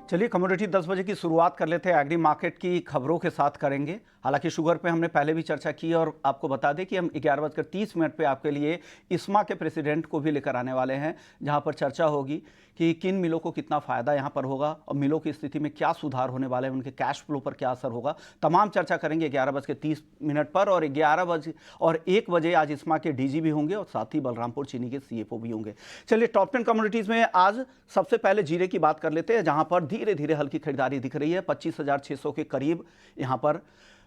चलिए कमोडिटी 10 बजे की शुरुआत कर लेते हैं। एग्री मार्केट की खबरों के साथ करेंगे। हालांकि शुगर पे हमने पहले भी चर्चा की और आपको बता दें कि हम 11:30 पे आपके लिए इस्मा के प्रेसिडेंट को भी लेकर आने वाले हैं, जहां पर चर्चा होगी कि किन मिलों को कितना फ़ायदा यहां पर होगा और मिलों की स्थिति में क्या सुधार होने वाले हैं, उनके कैश फ्लो पर क्या असर होगा। तमाम चर्चा करेंगे 11:30 पर। और 1 बजे आज इस्मा के डीजी भी होंगे और साथ ही बलरामपुर चीनी के सीएफओ भी होंगे। चलिए टॉप 10 कमोडिटीज़ में आज सबसे पहले जीरे की बात कर लेते हैं, जहां पर धीरे धीरे हल्की खरीदारी दिख रही है। 25,600 के करीब यहां पर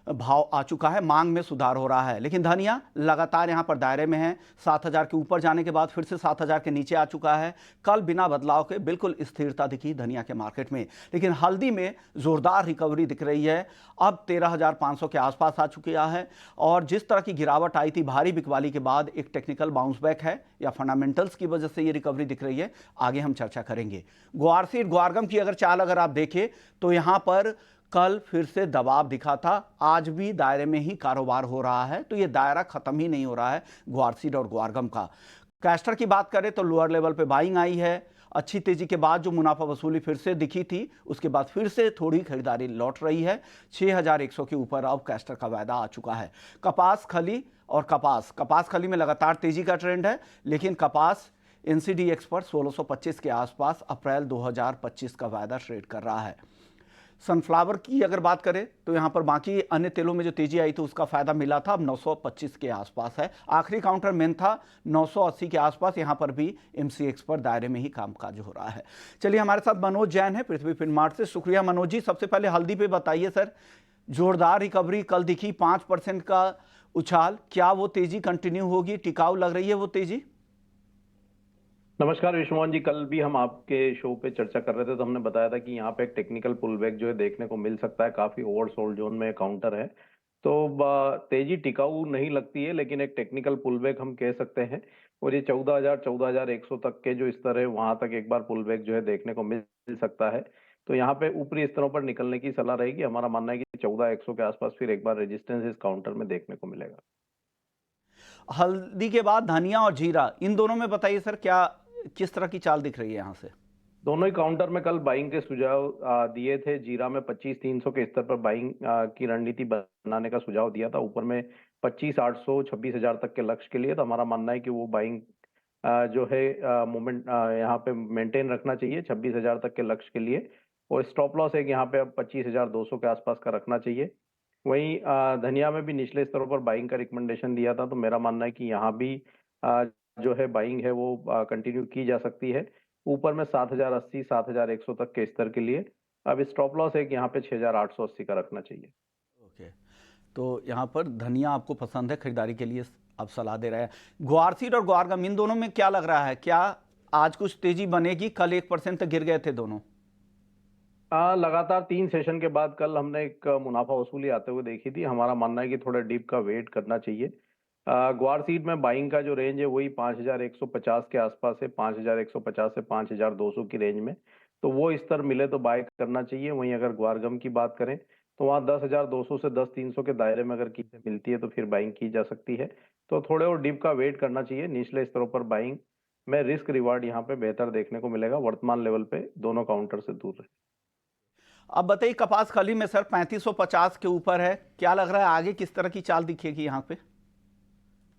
भाव आ चुका है, मांग में सुधार हो रहा है। लेकिन धनिया लगातार यहां पर दायरे में है। 7,000 के ऊपर जाने के बाद फिर से 7,000 के नीचे आ चुका है। कल बिना बदलाव के बिल्कुल स्थिरता दिखी धनिया के मार्केट में, लेकिन हल्दी में जोरदार रिकवरी दिख रही है। अब 13,500 के आसपास आ चुका है। और जिस तरह की गिरावट आई थी भारी बिकवाली के बाद, एक टेक्निकल बाउंस बैक है या फंडामेंटल्स की वजह से ये रिकवरी दिख रही है, आगे हम चर्चा करेंगे। ग्वार सीड ग्वारगम की अगर चाल अगर आप देखें तो यहां पर कल फिर से दबाव दिखा था, आज भी दायरे में ही कारोबार हो रहा है। तो ये दायरा खत्म ही नहीं हो रहा है ग्वारसीड और ग्वारगम का। कैस्टर की बात करें तो लोअर लेवल पे बाइंग आई है। अच्छी तेजी के बाद जो मुनाफा वसूली फिर से दिखी थी, उसके बाद फिर से थोड़ी खरीदारी लौट रही है। 6,100 के ऊपर अब कैस्टर का वायदा आ चुका है। कपास खली और कपास खली में लगातार तेजी का ट्रेंड है, लेकिन कपास एनसीडीएक्स पर 1625 के आसपास अप्रैल 2025 का वायदा ट्रेड कर रहा है। सनफ्लावर की अगर बात करें तो यहां पर बाकी अन्य तेलों में जो तेजी आई थी उसका फायदा मिला था, अब 925 के आसपास है। आखिरी काउंटर मेन था 980 के आसपास। यहां पर भी एमसीएक्स पर दायरे में ही कामकाज हो रहा है। चलिए हमारे साथ मनोज जैन है पृथ्वी फिनमार्ट से। शुक्रिया मनोज जी। सबसे पहले हल्दी पे बताइए सर, जोरदार रिकवरी कल दिखी, 5% का उछाल, क्या वो तेजी कंटिन्यू होगी? टिकाऊ लग रही है वो तेजी? नमस्कार विश्वमोहन जी। कल भी हम आपके शो पे चर्चा कर रहे थे तो हमने बताया था कि यहाँ पे एक टेक्निकल पुल बैक जो है देखने को मिल सकता है। काफी ओवरसोल्ड जोन में काउंटर है, तो तेजी टिकाऊ नहीं लगती है, लेकिन एक टेक्निकल पुल बैक हम कह सकते हैं। और ये 14,100 तक के जो स्तर है वहां तक एक बार पुल बैक जो है देखने को मिल सकता है। तो यहाँ पे ऊपरी स्तरों पर निकलने की सलाह रहेगी। हमारा मानना है कि 14,100 के आसपास फिर एक बार रेजिस्टेंस इस काउंटर में देखने को मिलेगा। हल्दी के बाद धनिया और जीरा, इन दोनों में बताइए सर, क्या किस तरह की चाल दिख रही है यहां से? दोनों ही काउंटर में कल बाइंग के सुझाव दिए थे। जीरा में 25,300 के स्तर पर बाइंग की रणनीति बनाने का सुझाव दिया था। ऊपर में 25,800 26,000 तक के लक्ष्य के लिए। तो हमारा मानना है कि वो बाइंग जो है मोमेंट यहाँ पे मेंटेन रखना चाहिए 26,000 तक के लक्ष्य के लिए। और स्टॉप लॉस एक यहाँ पे अब 25,200 के आसपास का रखना चाहिए। वहीं धनिया में भी निचले स्तरों पर बाइंग का रिकमेंडेशन दिया था। तो मेरा मानना है कि यहाँ भी अ, जो है बाइंग है वो कंटिन्यू की जा सकती है। ऊपर में 7,080 7,100 तक के स्तर के लिए। अब स्टॉप लॉस एक यहाँ पे 6,880 का रखना चाहिए। ओके, तो यहाँ पर धनिया आपको पसंद है खरीदारी के लिए, आप सलाह दे रहे हैं। ग्वारसीड और ग्वारगम, इन दोनों में क्या लग रहा है, क्या आज कुछ तेजी बनेगी? कल 1% तक गिर गए थे दोनों। लगातार 3 सेशन के बाद कल हमने एक मुनाफा वसूली आते हुए देखी थी। हमारा मानना है कि थोड़ा डीप का वेट करना चाहिए। ग्वार सीड में बाइंग का जो रेंज है वही 5,150 के आसपास है। 5,150 से 5,200 की रेंज में, तो वो स्तर मिले तो बाय करना चाहिए। वहीं अगर ग्वारगम की बात करें तो वहाँ 10,200 से 10,300 के दायरे में अगर कीमतें मिलती है तो फिर बाइंग की जा सकती है। तो थोड़े और डीप का वेट करना चाहिए। निचले स्तरों पर बाइंग में रिस्क रिवार्ड यहाँ पे बेहतर देखने को मिलेगा। वर्तमान लेवल पे दोनों काउंटर से दूर रहे। अब बताइए कपास खली में सर 3550 के ऊपर है, क्या लग रहा है आगे किस तरह की चाल दिखेगी यहाँ पे?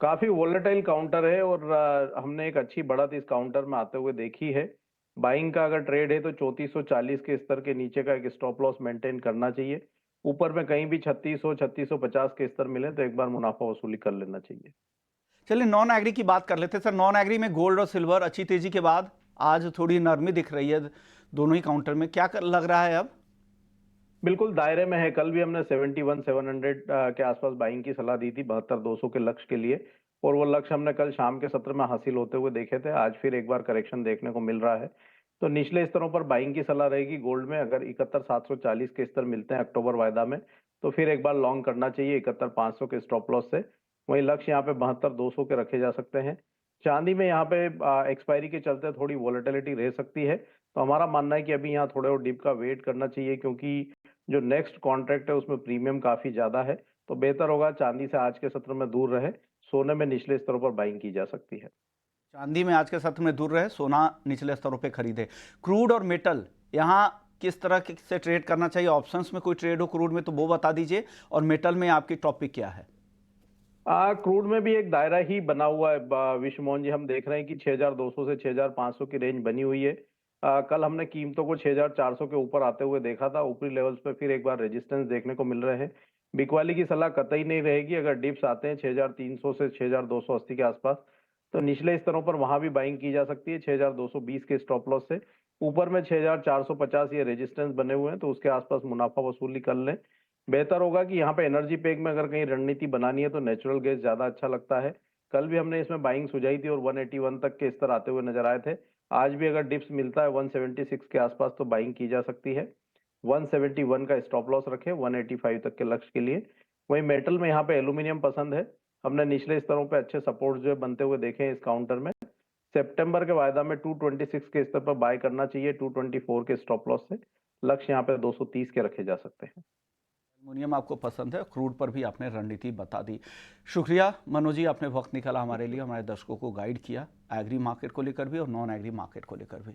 काफी वोलेटाइल काउंटर है और हमने एक अच्छी बढ़त इस काउंटर में आते हुए देखी है। बाइंग का अगर ट्रेड है तो 3440 के स्तर के नीचे का एक स्टॉप लॉस मेंटेन करना चाहिए। ऊपर में कहीं भी 3600 3650 के स्तर मिले तो एक बार मुनाफा वसूली कर लेना चाहिए। चलिए नॉन एग्री की बात कर लेते हैं सर। नॉन एग्री में गोल्ड और सिल्वर अच्छी तेजी के बाद आज थोड़ी नरमी दिख रही है दोनों ही काउंटर में, क्या लग रहा है अब? बिल्कुल दायरे में है। कल भी हमने 71,700 के आसपास बाइंग की सलाह दी थी 72,200 के लक्ष्य के लिए। और वो लक्ष्य हमने कल शाम के सत्र में हासिल होते हुए देखे थे। आज फिर एक बार करेक्शन देखने को मिल रहा है। तो निचले स्तरों पर बाइंग की सलाह रहेगी। गोल्ड में अगर 71,740 के स्तर मिलते हैं अक्टूबर वायदा में, तो फिर एक बार लॉन्ग करना चाहिए 71,500 के स्टॉप लॉस से। वहीं लक्ष्य यहाँ पे 72,200 के रखे जा सकते हैं। चांदी में यहाँ पे एक्सपायरी के चलते थोड़ी वॉलेटिलिटी रह सकती है। तो हमारा मानना है कि अभी यहाँ थोड़े और डीप का वेट करना चाहिए, क्योंकि जो नेक्स्ट कॉन्ट्रैक्ट है उसमें प्रीमियम काफी ज्यादा है। तो बेहतर होगा चांदी से आज के सत्र में दूर रहे। सोने में निचले स्तरों पर बाइंग की जा सकती है। चांदी में आज के सत्र में दूर रहे, सोना निचले स्तरों पे खरीदे। क्रूड और मेटल, यहाँ किस तरह से ट्रेड करना चाहिए? ऑप्शंस में कोई ट्रेड हो क्रूड में तो वो बता दीजिए, और मेटल में आपकी टॉपिक क्या है? क्रूड में भी एक दायरा ही बना हुआ है विश्व मोहन जी। हम देख रहे हैं कि 6200 से 6500 की रेंज बनी हुई है। कल हमने कीमतों को 6400 के ऊपर आते हुए देखा था। ऊपरी लेवल्स पे फिर एक बार रेजिस्टेंस देखने को मिल रहे हैं। बिकवाली की सलाह कतई नहीं रहेगी। अगर डिप्स आते हैं 6300 से 6280 के आसपास, तो निचले स्तरों पर वहां भी बाइंग की जा सकती है 6220 के स्टॉप लॉस से। ऊपर में 6450 ये रेजिस्टेंस बने हुए हैं, तो उसके आसपास मुनाफा वसूली कर लें। बेहतर होगा कि यहाँ पे एनर्जी पैक में अगर कहीं रणनीति बनानी है तो नेचुरल गैस ज्यादा अच्छा लगता है। कल भी हमने इसमें बाइंग सुझाई थी और 181 तक के स्तर आते हुए नजर आए थे। आज भी अगर डिप्स मिलता है 176 के आसपास तो बाइंग की जा सकती है। 171 का स्टॉप लॉस रखें 185 तक के लक्ष्य के लिए। वहीं मेटल में यहाँ पे एल्यूमिनियम पसंद है। हमने निचले स्तरों पे अच्छे सपोर्ट जो है बनते हुए देखे हैं इस काउंटर में। सितंबर के वायदा में 226 के स्तर पर बाय करना चाहिए 224 के स्टॉप लॉस से। लक्ष्य यहाँ पे 230 के रखे जा सकते हैं। एल्युमिनियम आपको पसंद है, क्रूड पर भी आपने रणनीति बता दी। शुक्रिया मनोज जी, आपने वक्त निकाला हमारे लिए, हमारे दर्शकों को गाइड किया एग्री मार्केट को लेकर भी और नॉन एग्री मार्केट को लेकर भी।